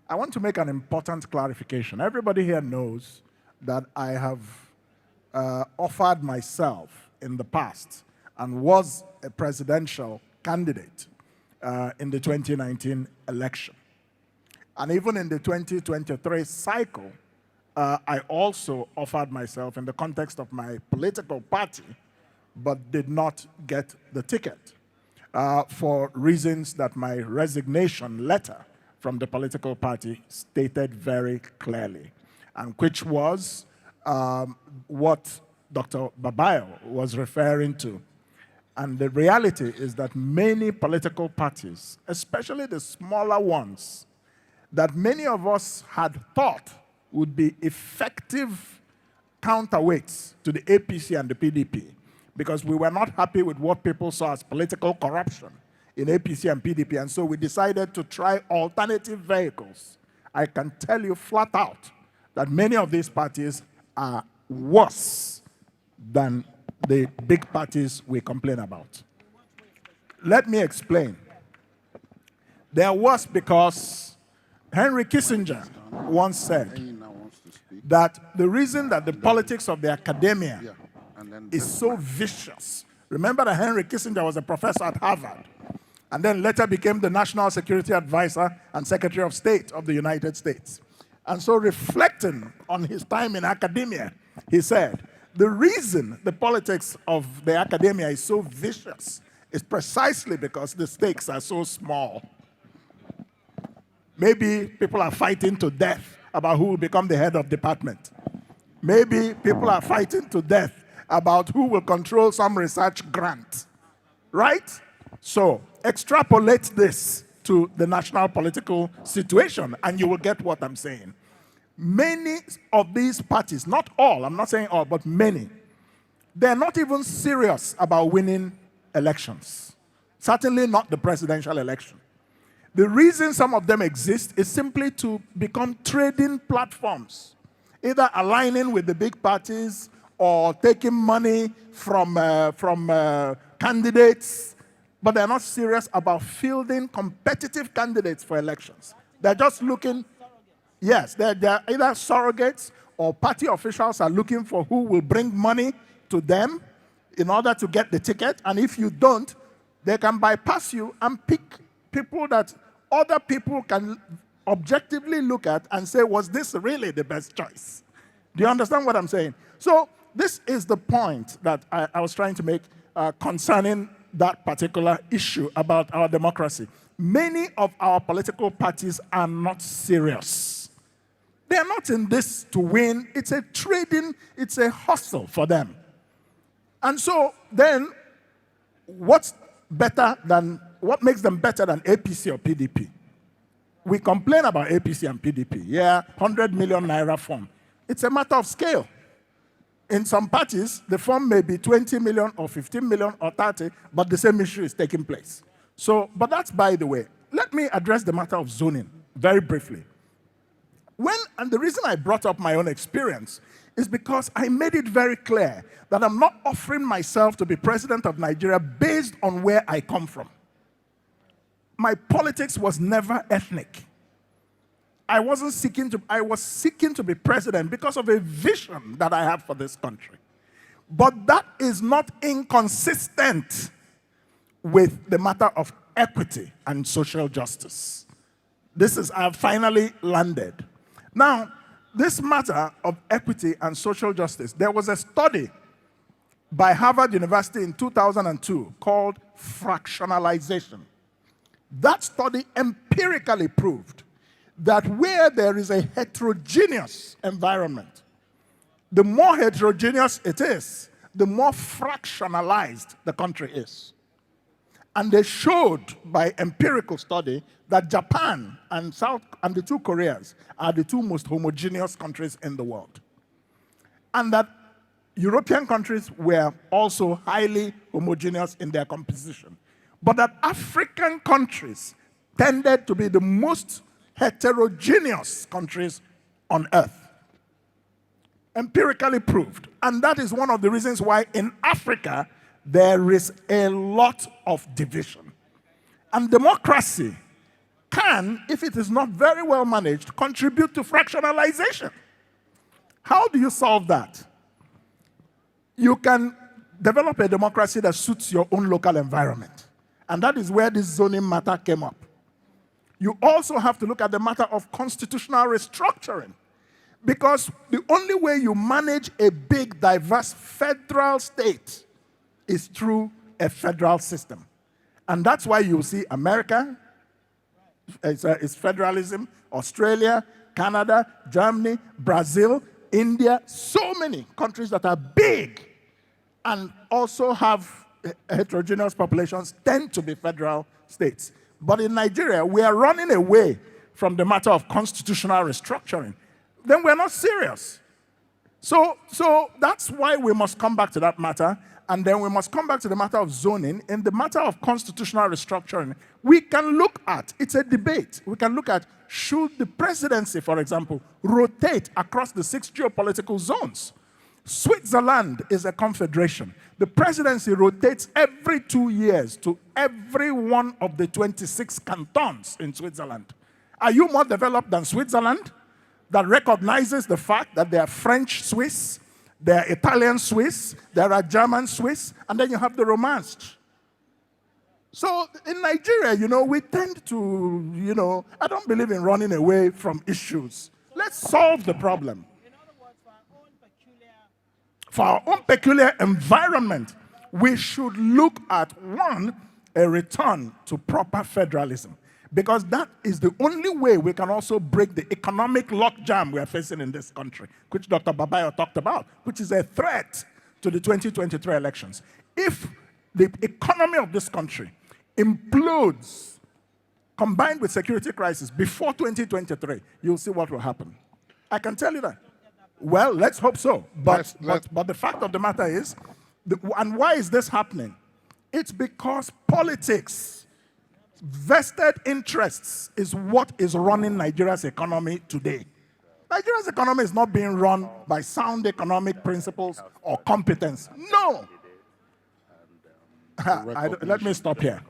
I want to make an important clarification. Everybody here knows that I have offered myself in the past and was a presidential candidate in the 2019 election. And even in the 2023 cycle, I also offered myself in the context of my political party, but did not get the ticket for reasons that my resignation letter from the political party stated very clearly, and which was what Dr. Babayo was referring to. And the reality is that many political parties, especially the smaller ones, that many of us had thought would be effective counterweights to the APC and the PDP, because we were not happy with what people saw as political corruption in APC and PDP, and so we decided to try alternative vehicles. I can tell you flat out that many of these parties are worse than the big parties we complain about. Let me explain. They're worse because Henry Kissinger once said that the reason that the politics of the academia is so vicious. Remember that Henry Kissinger was a professor at Harvard and then later became the National Security Advisor and Secretary of State of the United States. And so reflecting on his time in academia, he said, the reason the politics of the academia is so vicious is precisely because the stakes are so small. Maybe people are fighting to death about who will become the head of department. Maybe people are fighting to death about who will control some research grant, right? So extrapolate this to the national political situation and you will get what I'm saying. Many of these parties, not all, I'm not saying all, but many, they're not even serious about winning elections. Certainly not the presidential election. The reason some of them exist is simply to become trading platforms, either aligning with the big parties or taking money from candidates, but they're not serious about fielding competitive candidates for elections. They're just looking, yes, they're either surrogates or party officials are looking for who will bring money to them in order to get the ticket, and if you don't, they can bypass you and pick people that other people can objectively look at and say, was this really the best choice? Do you understand what I'm saying? So this is the point that I was trying to make concerning that particular issue about our democracy. Many of our political parties are not serious. They're not in this to win. It's a trading, it's a hustle for them. And so then, what makes them better than APC or PDP? We complain about APC and PDP. Yeah, 100 million naira form. It's a matter of scale. In some parties, the form may be 20 million or 15 million or 30, but the same issue is taking place. So, but that's by the way. Let me address the matter of zoning very briefly. And the reason I brought up my own experience is because I made it very clear that I'm not offering myself to be president of Nigeria based on where I come from. My politics was never ethnic. I was seeking to be president because of a vision that I have for this country. But that is not inconsistent with the matter of equity and social justice. I have finally landed. Now, this matter of equity and social justice, there was a study by Harvard University in 2002 called fractionalization. That study empirically proved that where there is a heterogeneous environment, the more heterogeneous it is, the more fractionalized the country is. And they showed by empirical study that Japan and the two Koreas are the two most homogeneous countries in the world. And that European countries were also highly homogeneous in their composition. But that African countries tended to be the most heterogeneous countries on earth. Empirically proved. And that is one of the reasons why in Africa there is a lot of division. And democracy can, if it is not very well managed, contribute to fractionalization. How do you solve that? You can develop a democracy that suits your own local environment. And that is where this zoning matter came up. You also have to look at the matter of constitutional restructuring. Because the only way you manage a big, diverse federal state is through a federal system. And that's why you see America, it's federalism, Australia, Canada, Germany, Brazil, India, so many countries that are big and also have heterogeneous populations tend to be federal states. But in Nigeria, we are running away from the matter of constitutional restructuring. Then we're not serious. So that's why we must come back to that matter. And then we must come back to the matter of zoning. In the matter of constitutional restructuring, we can look at, it's a debate, we can look at, should the presidency, for example, rotate across the 6 geopolitical zones? Switzerland is a confederation. The presidency rotates every 2 years to every one of the 26 cantons in Switzerland. Are you more developed than Switzerland, that recognizes the fact that there are French Swiss, there are Italian Swiss, there are German Swiss, and then you have the Romanced. So in Nigeria, we tend to, I don't believe in running away from issues. Let's solve the problem. In other words, for our own peculiar environment, we should look at, one, a return to proper federalism. Because that is the only way we can also break the economic logjam we are facing in this country, which Dr. Babayo talked about, which is a threat to the 2023 elections. If the economy of this country implodes, combined with security crisis, before 2023, you'll see what will happen. I can tell you that. Well, let's hope so. But the fact of the matter is, and why is this happening? It's because politics, vested interests, is what is running Nigeria's economy today. Nigeria's economy is not being run by sound economic principles or competence. No. Let me stop here.